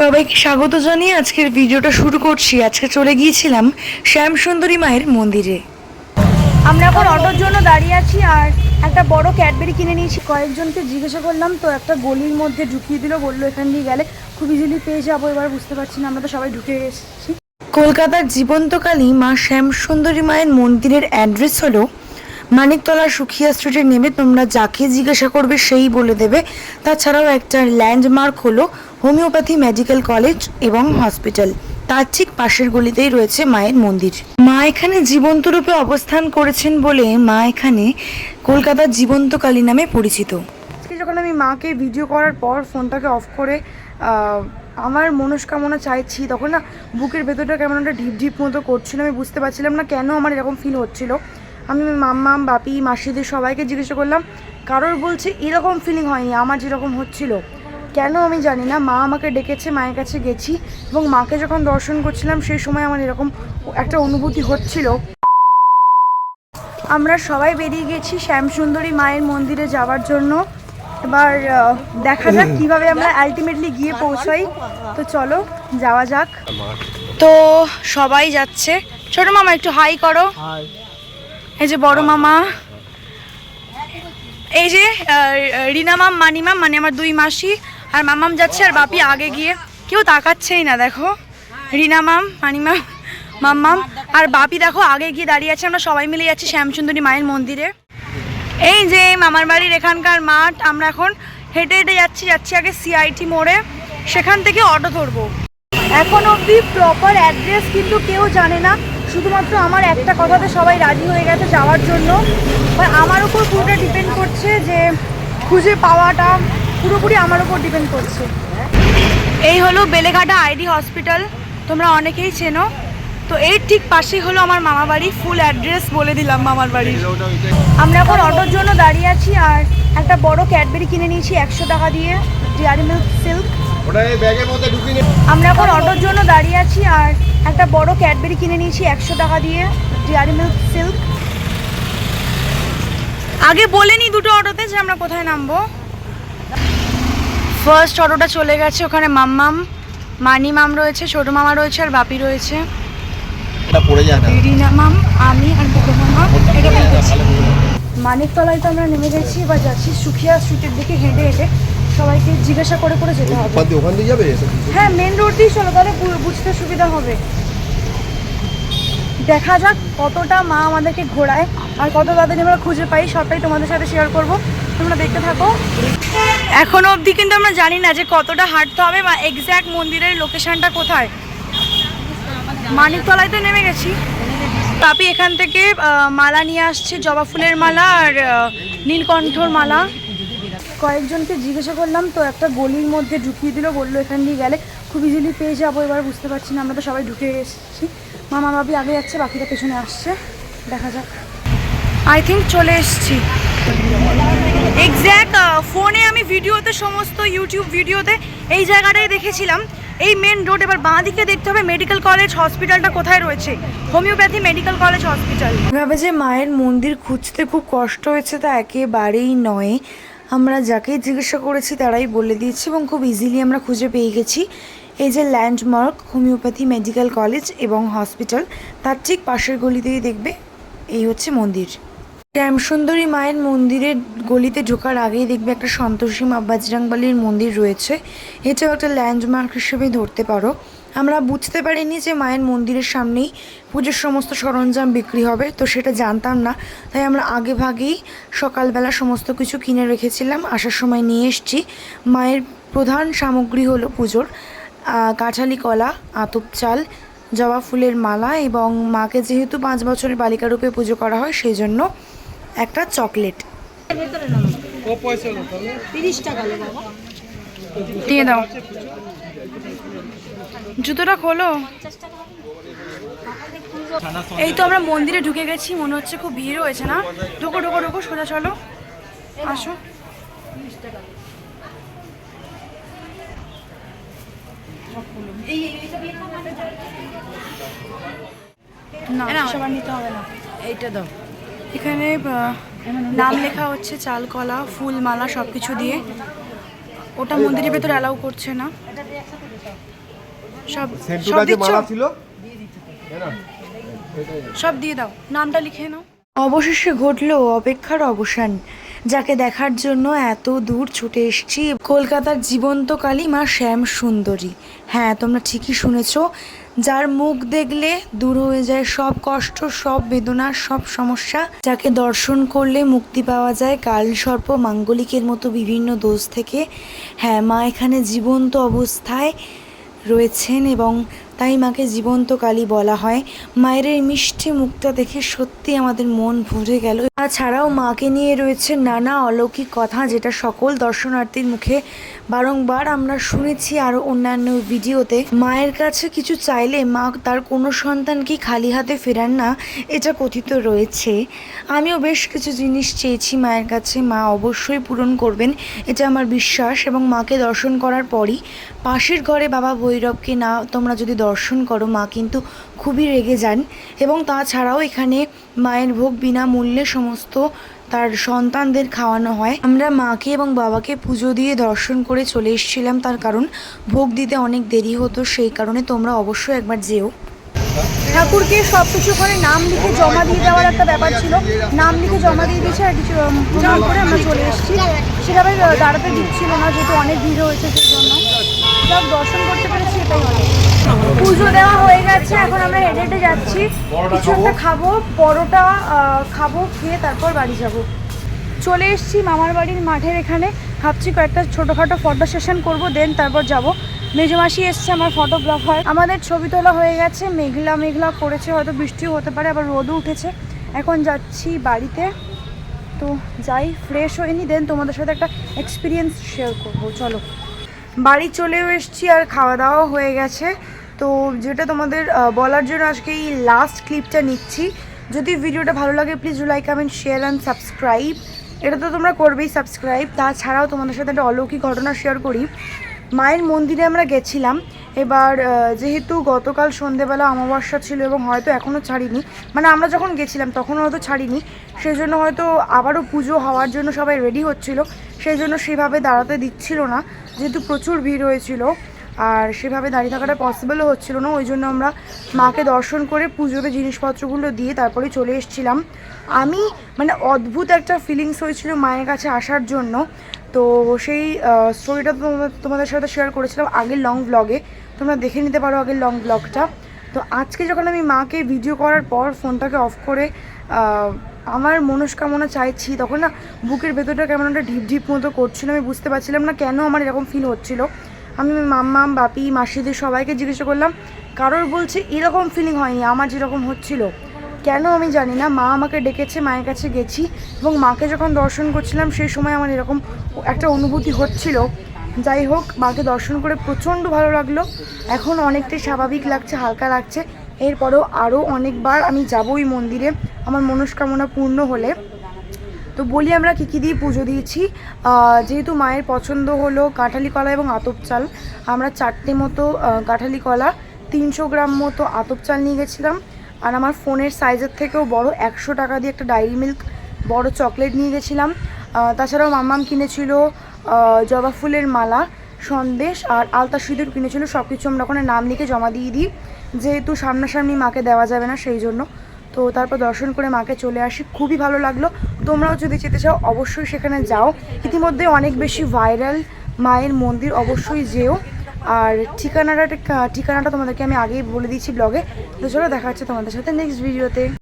সবাইকে স্বাগত জানিয়ে আজকের ভিডিওটা শুরু করছি। আজকে চলে গিয়েছিলাম শ্যামসুন্দরী মায়ের মন্দিরে। আমরা এখন অটোর জন্য দাঁড়িয়ে আছি আর একটা বড় ক্যাডবেরি কিনে নিয়েছি। কয়েকজনকে জিজ্ঞাসা করলাম তো একটা গলির মধ্যে ঢুকিয়ে দিল, বললো এখান দিয়ে গেলে খুব ইজিলি পেয়ে যাবো। এবার বুঝতে পারছি না, আমরা তো সবাই ঢুকে এসেছি। কলকাতার জীবন্তকালী মা শ্যামসুন্দরী মায়ের মন্দিরের অ্যাড্রেস হলো মানিকতলা সুখিয়া স্ট্রিটে নেমে তোমরা যাকে জিজ্ঞাসা করবে সেই বলে দেবে। তাছাড়াও একটা ল্যান্ডমার্ক হলো হোমিওপ্যাথি মেডিকেল কলেজ এবং হসপিটাল, তার ঠিক পাশের গলিতেই রয়েছে মায়ের মন্দির। মা এখানে জীবন্ত রূপে অবস্থান করেছেন বলে মা এখানে কলকাতার জীবন্তকালী নামে পরিচিত। আজকে যখন আমি মাকে ভিডিও করার পর ফোনটাকে অফ করে আমার মনস্কামনা চাইছি, তখন না বুকের ভেতরটা কেমন একটা ঢিপ ঢিপ মতো করছিল। আমি বুঝতে পারছিলাম না কেন আমার এরকম ফিল হচ্ছিল। আমি মাম্মাম, বাপি, মাসিদের সবাইকে জিজ্ঞাসা করলাম, কারোর বলছে এরকম ফিলিং হয়নি, আমার যেরকম হচ্ছিল। কেন আমি জানি না। মা আমাকে ডেকেছে, মায়ের কাছে গেছি এবং মাকে যখন দর্শন করছিলাম সেই সময় আমার এরকম একটা অনুভূতি হচ্ছিল। আমরা সবাই বেরিয়ে গেছি শ্যামসুন্দরী মায়ের মন্দিরে যাওয়ার জন্য। এবার দেখা যাক কিভাবে আমরা আলটিমেটলি গিয়ে পৌঁছাই। তো চলো যাওয়া যাক। তো সবাই যাচ্ছে। ছোট মামা একটু হাই করো। এই যে বড় মামা, এই যে রিনা মাম, মানি মাম, মানে আমার দুই মাসি, আর মামাম যাচ্ছে আর বাপি আগে গিয়ে কেউ তাকাচ্ছেই না। দেখো রিনা মাম, মানি মাম, মাম্মাম আর বাপি দেখো আগে গিয়ে দাঁড়িয়ে আছে। আমরা সবাই মিলে যাচ্ছি শ্যামসুন্দরী মায়ের মন্দিরে। এই যে মামার বাড়ির এখানকার মাঠ। আমরা এখন হেঁটে হেঁটে যাচ্ছি আগে সিআইটি মোড়ে, সেখান থেকে অটো ধরবো। এখন অবধি প্রপার অ্যাড্রেস কিন্তু কেউ জানে না, শুধুমাত্র আমার একটা কথাতে সবাই রাজি হয়ে গেছে যাওয়ার জন্য। আমার উপর পুরোটা ডিপেন্ড করছে, যে খুঁজে পাওয়াটা পুরোপুরি আমার উপর ডিপেন্ড করছে। এই হলো বেলেঘাটা আইডি হসপিটাল, তোমরা অনেকেই চেনো। তো এর ঠিক পাশেই হলো আমার মামা বাড়ি। ফুল অ্যাড্রেস বলে দিলাম মামার বাড়ি। আমরা এখন অটোর জন্য দাঁড়িয়ে আছি আর একটা বড় ক্যাডবেরি কিনে নিয়েছি 100 টাকা দিয়ে, ডেয়ারি মিল্ক সিল্ক। আমরা এখন অটোর জন্য দাঁড়িয়ে আছি আর একটা বড় ক্যাডবেরি কিনে নিয়েছি 100 টাকা দিয়ে, ডেয়ারি মিল্ক সিল্ক। আগে বলেনি দুটো অটোতে যে আমরা কোথায় নামবো। ফার্স্ট অটোটা চলে গেছে, ওখানে মাম্মাম, মানি মাম রয়েছে, ছোট মামা রয়েছে আর বাপি রয়েছে। রিনা মাম, আমি আর বড় মামা। এটা মানিকতলায় তো আমরা নেমে গেছি। এবার যাচ্ছি সুখিয়া স্ট্রিটের দিকে হেঁটে হেঁটে। সবাইকে জিজ্ঞাসা করে করে যেতে হবে। ওখান দিয়ে যাবে? হ্যাঁ, মেন রোড দিয়ে চলো, তাহলে বুঝতে সুবিধা হবে। দেখা যাক কতটা মা আমাদেরকে ঘোরায় আর কত তাড়াতাড়ি আমরা খুঁজে পাই, সবটাই তোমাদের সাথে শেয়ার করব। তোমরা দেখতে থাকো। এখনো অবধি কিন্তু আমরা জানি না যে কতটা হাঁটতে হবে বা এক্স্যাক্ট মন্দিরের লোকেশনটা কোথায়। মানিকতলায় তো নেমে গেছি। বাপি এখান থেকে মালা নিয়ে আসছে, জবা ফুলের মালা আর নীলকণ্ঠর মালা। কয়েকজনকে জিজ্ঞাসা করলাম তো একটা গলির মধ্যে ঢুকিয়ে দিল, বললো এখান দিয়ে গেলে খুব ইজিলি পেয়ে যাবো। এবার বুঝতে পারছি না, আমরা তো সবাই ঢুকে এসেছি। মামা বাপি আগে যাচ্ছে, বাকিটা পেছনে আসছে। দেখা যাক। আই থিঙ্ক চলে এসছি এক্স্যাক্ট। ফোনে আমি ভিডিওতে, সমস্ত ইউটিউব ভিডিওতে এই জায়গাটাই দেখেছিলাম, এই মেন রোড। এবার বাঁ দিকে দেখতে হবে মেডিকেল কলেজ হসপিটালটা কোথায় রয়েছে, হোমিওপ্যাথি মেডিকেল কলেজ হসপিটাল। এভাবে যে মায়ের মন্দির খুঁজতে খুব কষ্ট হয়েছে তা একেবারেই নয়। আমরা যাকে জিজ্ঞাসা করেছি তারাই বলে দিয়েছি এবং খুব ইজিলি আমরা খুঁজে পেয়ে গেছি। এই যে ল্যান্ডমার্ক হোমিওপ্যাথি মেডিকেল কলেজ এবং হসপিটাল, তার ঠিক পাশের গলিতেই দেখবে এই হচ্ছে মন্দির। শ্যামসুন্দরী মায়ের মন্দিরের গলিতে ঢোকার আগেই দেখবে একটা সন্তোষী মা বজরংবলীর মন্দির রয়েছে। এটাও একটা ল্যান্ডমার্ক হিসেবে ধরতে পারো। আমরা বুঝতে পারিনি যে মায়ের মন্দিরের সামনেই পুজোর সমস্ত সরঞ্জাম বিক্রি হবে, তো সেটা জানতাম না। তাই আমরা আগে ভাগেই সকালবেলা সমস্ত কিছু কিনে রেখেছিলাম, আসার সময় নিয়ে এসছি। মায়ের প্রধান সামগ্রী হলো পুজোর কাঁঠালি কলা, আতপ চাল, জবা ফুলের মালা এবং মাকে যেহেতু 5 বছরের বালিকারূপে পুজো করা হয় সেই জন্য একটা চকলেট। দিয়ে দাও, জুতোটা খোলো। এই তো আমরা মন্দিরে ঢুকে গেছি, মনে হচ্ছে খুব ভিড় হয়েছে না? ঢোকো ঢোকো ঢোকো, সোজা চলো, আসো। না সবার নিতে হবে না, এইটা দাও। এখানে নাম লেখা হচ্ছে, চাল, কলা, ফুল, মালা সব কিছু দিয়ে। ওটা মন্দিরের ভেতর অ্যালাউ করছে না। সব সেন্টু সব গাছে দিচ্ছ? মালা ছিল সব দিয়ে দাও, নামটা লিখে নাও। অবশেষে ঘটলো অপেক্ষার অবসান। যাকে দেখার জন্য এত দূর ছুটে এসেছি, কলকাতার জীবন্ত কালী মা শ্যাম সুন্দরী। হ্যাঁ, তোমরা ঠিকই শুনেছ, যার মুখ দেখলে দূর হয়ে যায় সব কষ্ট, সব বেদনা, সব সমস্যা, যাকে দর্শন করলে মুক্তি পাওয়া যায় কালসর্প মাঙ্গলিকের মতো বিভিন্ন দোষ থেকে। হ্যাঁ, মা এখানে জীবন্ত অবস্থায় রয়েছেন এবং তাই মাকে জীবন্ত কালী বলা হয়। মায়ের এই মিষ্টি মুখটা দেখে সত্যি আমাদের মন ভরে গেল। তাছাড়াও মাকে নিয়ে রয়েছে নানা অলৌকিক কথা, যেটা সকল দর্শনার্থীর মুখে বারংবার আমরা শুনেছি আরও অন্যান্য ভিডিওতে। মায়ের কাছে কিছু চাইলে মা তার কোনো সন্তানকে খালি হাতে ফেরান না, এটা কথিত রয়েছে। আমিও বেশ কিছু জিনিস চেয়েছি মায়ের কাছে, মা অবশ্যই পূরণ করবেন, এটা আমার বিশ্বাস। এবং মাকে দর্শন করার পরই পাশের ঘরে বাবা ভৈরবকে না তোমরা যদি দর্শন করো, মা কিন্তু খুবই রেগে যান। এবং তাছাড়াও এখানে মায়ের ভোগ বিনামূল্যে সমস্ত তার সন্তানদের খাওয়ানো হয়। আমরা মাকে এবং বাবাকে পুজো দিয়ে দর্শন করে চলে এসেছিলাম, তার কারণ ভোগ দিতে অনেক দেরি হতো, সেই কারণে তোমরা অবশ্যই একবার যেও। ঠাকুরকে সব কিছু করে নাম লিখে জমা দিয়ে দেওয়ার একটা ব্যাপার ছিল, নাম লিখে জমা দিয়ে দিয়েছে আর কিছু প্রণাম করে আমরা চলে এসেছি। সেভাবে দাঁড়াতে দিচ্ছিল না, যেহেতু অনেক ভিড় হয়েছে সেই জন্য। সব দর্শন করতে পেরেছি, এটাই অনেক। পুজো দেওয়া হয়ে গেছে, এখন আমরা হেঁটে হেঁটে যাচ্ছি। কিছু একটা খাবো, পরোটা খাবো, খেয়ে তারপর বাড়ি যাব। চলে এসেছি মামার বাড়ির মাঠের এখানে, ভাবছি কয়েকটা ছোটোখাটো ফটো সেশন করবো, দেন তারপর যাব। মেজমাসি এসছে আমার ফটোগ্রাফার। আমাদের ছবি তোলা হয়ে গেছে, মেঘলা মেঘলা করেছে, হয়তো বৃষ্টিও হতে পারে, আবার রোদও উঠেছে। এখন যাচ্ছি বাড়িতে, তো যাই ফ্রেশ হয়ে নি, দেন তোমাদের সাথে একটা এক্সপিরিয়েন্স শেয়ার করবো। চলো, বাড়ি চলেও এসেছি আর খাওয়া দাওয়া হয়ে গেছে। তো যেটা তোমাদের বলার জন্য আজকে এই লাস্ট ক্লিপটা নিচ্ছি। যদি ভিডিওটা ভালো লাগে please do like, comment, share and subscribe. এটা তো তোমরা করবেই সাবস্ক্রাইব। তাছাড়াও তোমাদের সাথে একটা অলৌকিক ঘটনা শেয়ার করি। মায়ের মন্দিরে আমরা গেছিলাম, এবার যেহেতু গতকাল সন্ধেবেলা অমাবস্যা ছিল এবং হয়তো এখনও ছাড়িনি, মানে আমরা যখন গেছিলাম তখনও হয়তো ছাড়িনি, সেই জন্য হয়তো আবারও পুজো হওয়ার জন্য সবাই রেডি হচ্ছিল, সেই জন্য সেভাবে দাঁড়াতে দিচ্ছিল না, যেহেতু প্রচুর ভিড় হয়েছিল আর সেভাবে দাঁড়িয়ে থাকাটা পসিবলও হচ্ছিল না। ওই জন্য আমরা মাকে দর্শন করে পুজোতে জিনিসপত্রগুলো দিয়ে তারপরে চলে এসেছিলাম। আমি মানে অদ্ভুত একটা ফিলিংস হয়েছিল মায়ের কাছে আসার জন্য। তো সেই স্টোরিটা তোমাদের সাথে শেয়ার করেছিলাম আগের লং ব্লগে, তোমরা দেখে নিতে পারো আগের লং ব্লগটা। তো আজকে যখন আমি মাকে ভিডিও করার পর ফোনটাকে অফ করে আমার মনস্কামনা চাইছি, তখন না বুকের ভেতরটা কেমন একটা ঢিপ ঢিপ মতো করছিল। আমি বুঝতে পারছিলাম না কেন আমার এরকম ফিল হচ্ছিল। আমি মাম্মাম, বাপি, মাসিদের সবাইকে জিজ্ঞাসা করলাম, কারোর বলছে এরকম ফিলিং হয়নি, আমার যেরকম হচ্ছিল। কেন আমি জানি না, মা আমাকে ডেকেছে, মায়ের কাছে গেছি এবং মাকে যখন দর্শন করছিলাম সেই সময় আমার এরকম একটা অনুভূতি হচ্ছিল। যাই হোক, মাকে দর্শন করে প্রচণ্ড ভালো লাগলো, এখন অনেকটাই স্বাভাবিক লাগছে, হালকা লাগছে। এরপরেও আরও অনেকবার আমি যাবই মন্দিরে আমার মনস্কামনা পূর্ণ হলে। তো বলি আমরা কী কী দিয়ে পুজো দিয়েছি। যেহেতু মায়ের পছন্দ হলো কাঁঠালি কলা এবং আতপ চাল, আমরা 4টে মতো কাঁঠালি কলা, 300 গ্রাম মতো আতপ চাল নিয়ে গেছিলাম। আর আমার ফোনের সাইজের থেকেও বড় 100 টাকা দিয়ে একটা ডায়েরি মিল্ক বড় চকলেট নিয়ে গেছিলাম। তাছাড়াও মাম্মাম কিনেছিল জবা ফুলের মালা, সন্দেশ আর আলতা সিঁদুর কিনেছিল। সব কিছু আমরা ওখানে নাম লিখে জমা দিয়ে দিই, যেহেতু সামনাসামনি মাকে দেওয়া যাবে না সেই জন্য। তো তারপর দর্শন করে মাকে চলে আসি, খুবই ভালো লাগলো। তোমরাও যদি যেতে চাও অবশ্যই সেখানে যাও, ইতিমধ্যে অনেক বেশি ভাইরাল মায়ের মন্দির, অবশ্যই যেও। আর ঠিকানাটা তোমাদেরকে আমি আগেই বলে দিয়েছি ব্লগে। তো চলো, দেখা হচ্ছে তোমাদের সাথে নেক্সট ভিডিওতে।